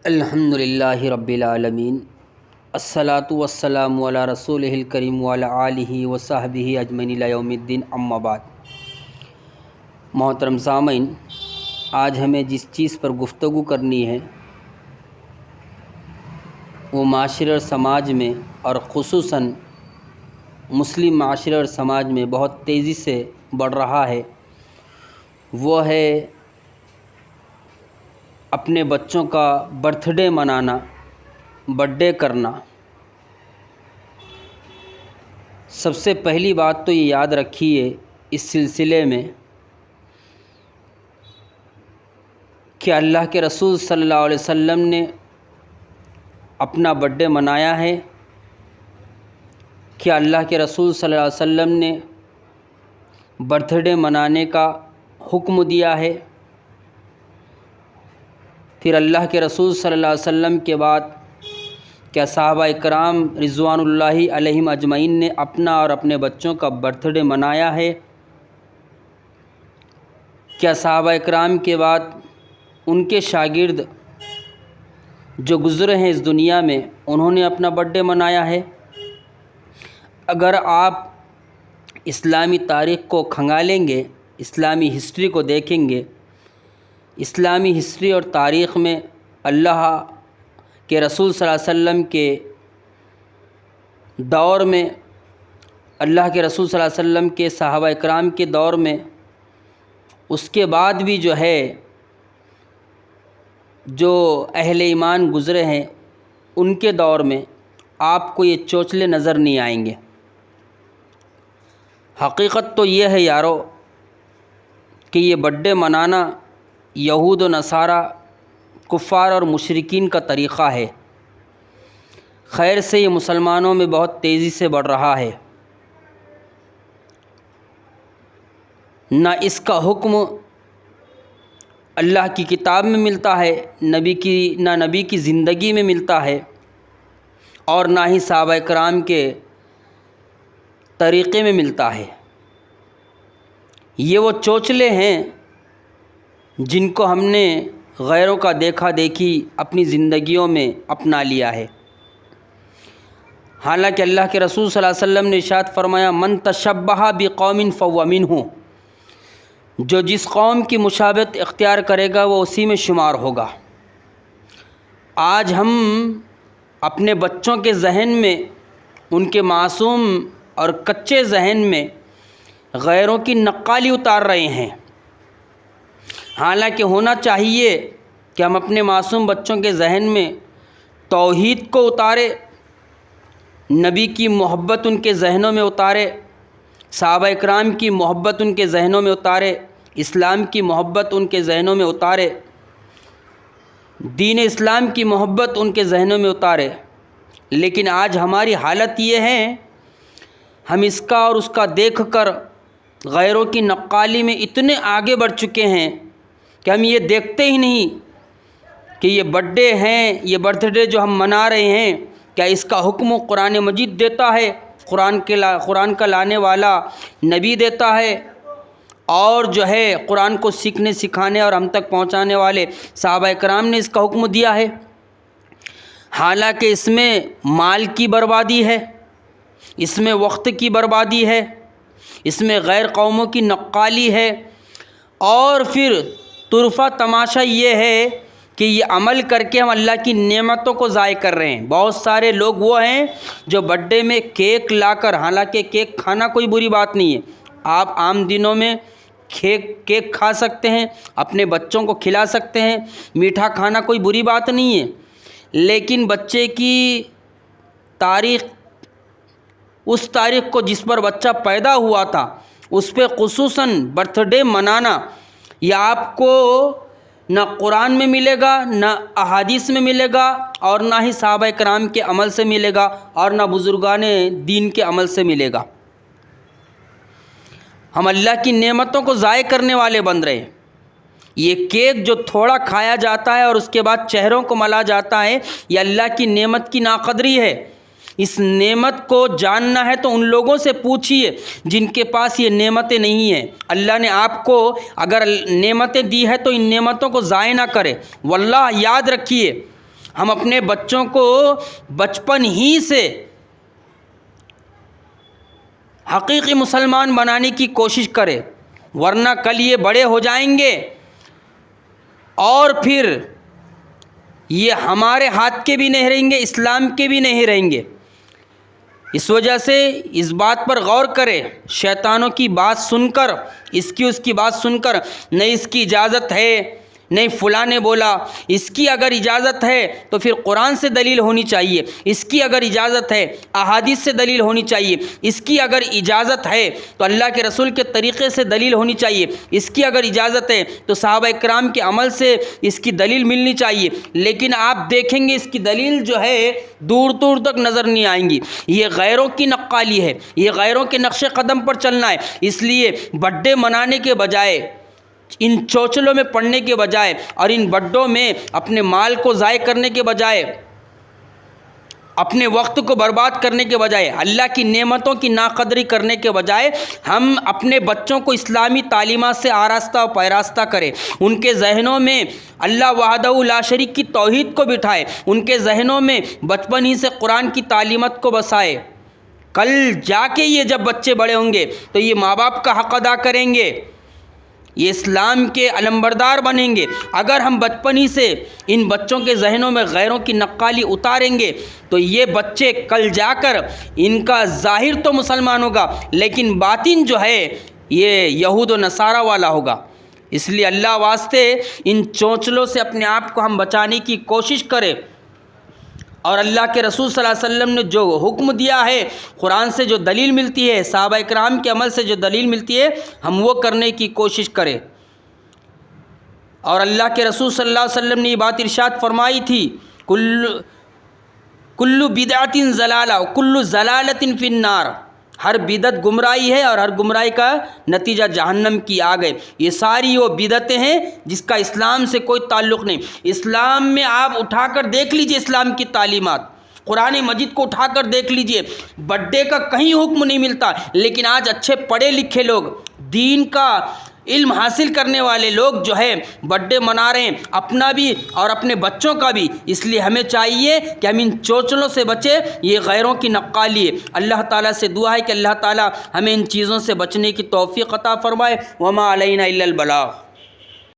الحمدللہ رب العالمین، الصلاۃ والسلام علی رسولہ الکریم وعلی آلہ وصحبہ اجمعین الی یوم الدین، اما بعد۔ محترم سامعین، آج ہمیں جس چیز پر گفتگو کرنی ہے وہ معاشرے اور سماج میں، اور خصوصاً مسلم معاشرے اور سماج میں بہت تیزی سے بڑھ رہا ہے، وہ ہے اپنے بچوں کا برتھ ڈے منانا، برتھ ڈے کرنا۔ سب سے پہلی بات تو یہ یاد رکھیے اس سلسلے میں کہ اللہ کے رسول صلی اللہ علیہ وسلم نے اپنا برتھ ڈے منایا ہے، کہ اللہ کے رسول صلی اللہ علیہ وسلم نے برتھ ڈے منانے کا حکم دیا ہے۔ پھر اللہ کے رسول صلی اللہ علیہ وسلم کے بعد کیا صحابہ اکرام رضوان اللہ علیہم اجمعین نے اپنا اور اپنے بچوں کا برتھ ڈے منایا ہے؟ کیا صحابہ اکرام کے بعد ان کے شاگرد جو گزرے ہیں اس دنیا میں، انہوں نے اپنا برتھ ڈے منایا ہے؟ اگر آپ اسلامی تاریخ کو کھنگالیں گے، اسلامی ہسٹری کو دیکھیں گے، اسلامی ہسٹری اور تاریخ میں اللہ کے رسول صلی اللہ علیہ وسلم کے دور میں، اللہ کے رسول صلی اللہ علیہ وسلم کے صحابہ اکرام کے دور میں، اس کے بعد بھی جو ہے جو اہل ایمان گزرے ہیں ان کے دور میں آپ کو یہ چوچلے نظر نہیں آئیں گے۔ حقیقت تو یہ ہے یارو کہ یہ برتھ ڈے منانا یہود و نصارہ، کفار اور مشرکین کا طریقہ ہے۔ خیر سے یہ مسلمانوں میں بہت تیزی سے بڑھ رہا ہے۔ نہ اس کا حکم اللہ کی کتاب میں ملتا ہے، نہ نبی کی زندگی میں ملتا ہے، اور نہ ہی صحابہ کرام کے طریقے میں ملتا ہے۔ یہ وہ چوچلے ہیں جن کو ہم نے غیروں کا دیکھا دیکھی اپنی زندگیوں میں اپنا لیا ہے۔ حالانکہ اللہ کے رسول صلی اللہ علیہ وسلم نے ارشاد فرمایا، من تشبہ بقوم فہو منہم، جو جس قوم کی مشابہت اختیار کرے گا وہ اسی میں شمار ہوگا۔ آج ہم اپنے بچوں کے ذہن میں، ان کے معصوم اور کچے ذہن میں غیروں کی نقالی اتار رہے ہیں، حالانکہ ہونا چاہیے کہ ہم اپنے معصوم بچوں کے ذہن میں توحید کو اتارے، نبی کی محبت ان کے ذہنوں میں اتارے، صحابہ اکرام کی محبت ان کے ذہنوں میں اتارے، اسلام کی محبت ان کے ذہنوں میں اتارے، دین اسلام کی محبت ان کے ذہنوں میں اتارے۔ لیکن آج ہماری حالت یہ ہے، ہم اس کا اور اس کا دیکھ کر غیروں کی نقالی میں اتنے آگے بڑھ چکے ہیں کہ ہم یہ دیکھتے ہی نہیں کہ یہ برتھ ڈے ہیں، یہ برتھ ڈے جو ہم منا رہے ہیں، کیا اس کا حکم قرآن مجید دیتا ہے، قرآن کا لانے والا نبی دیتا ہے، اور جو ہے قرآن کو سیکھنے سکھانے اور ہم تک پہنچانے والے صحابہ کرام نے اس کا حکم دیا ہے۔ حالانکہ اس میں مال کی بربادی ہے، اس میں وقت کی بربادی ہے، اس میں غیر قوموں کی نقالی ہے، اور پھر طرفہ تماشا یہ ہے کہ یہ عمل کر کے ہم اللہ کی نعمتوں کو ضائع کر رہے ہیں۔ بہت سارے لوگ وہ ہیں جو برتھ ڈے میں کیک لا کر، حالانکہ کیک کھانا کوئی بری بات نہیں ہے، آپ عام دنوں میں کیک کھا سکتے ہیں، اپنے بچوں کو کھلا سکتے ہیں، میٹھا کھانا کوئی بری بات نہیں ہے، لیکن بچے کی تاریخ، اس تاریخ کو جس پر بچہ پیدا ہوا تھا، اس پہ خصوصاً برتھ ڈے منانا، یہ آپ کو نہ قرآن میں ملے گا، نہ احادیث میں ملے گا، اور نہ ہی صحابہ کرام کے عمل سے ملے گا، اور نہ بزرگان دین کے عمل سے ملے گا۔ ہم اللہ کی نعمتوں کو ضائع کرنے والے بن رہے ہیں۔ یہ کیک جو تھوڑا کھایا جاتا ہے اور اس کے بعد چہروں کو ملا جاتا ہے، یہ اللہ کی نعمت کی ناقدری ہے۔ اس نعمت کو جاننا ہے تو ان لوگوں سے پوچھیے جن کے پاس یہ نعمتیں نہیں ہیں۔ اللہ نے آپ کو اگر نعمتیں دی ہے تو ان نعمتوں کو ضائع نہ کرے۔ واللہ یاد رکھیے ہم اپنے بچوں کو بچپن ہی سے حقیقی مسلمان بنانے کی کوشش کریں، ورنہ کل یہ بڑے ہو جائیں گے اور پھر یہ ہمارے ہاتھ کے بھی نہیں رہیں گے، اسلام کے بھی نہیں رہیں گے۔ اس وجہ سے اس بات پر غور کرے، شیطانوں کی بات سن کر، اس کی بات سن کر، نہیں اس کی اجازت ہے، نہیں فلاں نے بولا، اس کی اگر اجازت ہے تو پھر قرآن سے دلیل ہونی چاہیے، اس کی اگر اجازت ہے احادیث سے دلیل ہونی چاہیے، اس کی اگر اجازت ہے تو اللہ کے رسول کے طریقے سے دلیل ہونی چاہیے، اس کی اگر اجازت ہے تو صحابہ کرام کے عمل سے اس کی دلیل ملنی چاہیے۔ لیکن آپ دیکھیں گے اس کی دلیل جو ہے دور دور تک نظر نہیں آئیں گی، یہ غیروں کی نقالی ہے، یہ غیروں کے نقش قدم پر چلنا ہے۔ اس لیے برتھ ڈے منانے کے بجائے، ان چوچلوں میں پڑنے کے بجائے اور ان بڈوں میں اپنے مال کو ضائع کرنے کے بجائے، اپنے وقت کو برباد کرنے کے بجائے، اللہ کی نعمتوں کی ناقدری کرنے کے بجائے، ہم اپنے بچوں کو اسلامی تعلیمات سے آراستہ و پیراستہ کریں، ان کے ذہنوں میں اللہ وحدہ لا شریک کی توحید کو بٹھائے، ان کے ذہنوں میں بچپن ہی سے قرآن کی تعلیمات کو بسائے۔ کل جا کے یہ جب بچے بڑے ہوں گے تو یہ ماں باپ کا حق ادا کریں گے، یہ اسلام کے علمبردار بنیں گے۔ اگر ہم بچپن ہی سے ان بچوں کے ذہنوں میں غیروں کی نقالی اتاریں گے تو یہ بچے کل جا کر ان کا ظاہر تو مسلمان ہوگا لیکن باطن جو ہے یہ یہود و نصارہ والا ہوگا۔ اس لیے اللہ واسطے ان چونچلوں سے اپنے آپ کو ہم بچانے کی کوشش کریں، اور اللہ کے رسول صلی اللہ علیہ وسلم نے جو حکم دیا ہے، قرآن سے جو دلیل ملتی ہے، صحابہ کرام کے عمل سے جو دلیل ملتی ہے، ہم وہ کرنے کی کوشش کریں۔ اور اللہ کے رسول صلی اللہ علیہ وسلم نے یہ بات ارشاد فرمائی تھی، کل بدعت ضلالہ کل ضلالۃ فی النار، ہر بدعت گمراہی ہے اور ہر گمراہی کا نتیجہ جہنم کی آگ ہے۔ یہ ساری وہ بدعتیں ہیں جس کا اسلام سے کوئی تعلق نہیں۔ اسلام میں آپ اٹھا کر دیکھ لیجئے، اسلام کی تعلیمات قرآن مجید کو اٹھا کر دیکھ لیجئے، برتھ ڈے کا کہیں حکم نہیں ملتا، لیکن آج اچھے پڑھے لکھے لوگ، دین کا علم حاصل کرنے والے لوگ جو ہے برتھ ڈے منا رہے ہیں، اپنا بھی اور اپنے بچوں کا بھی۔ اس لیے ہمیں چاہیے کہ ہم ان چوچلوں سے بچیں، یہ غیروں کی نقالی ہے۔ اللہ تعالیٰ سے دعا ہے کہ اللہ تعالیٰ ہمیں ان چیزوں سے بچنے کی توفیق عطا فرمائے۔ وما علینا الا البلاغ۔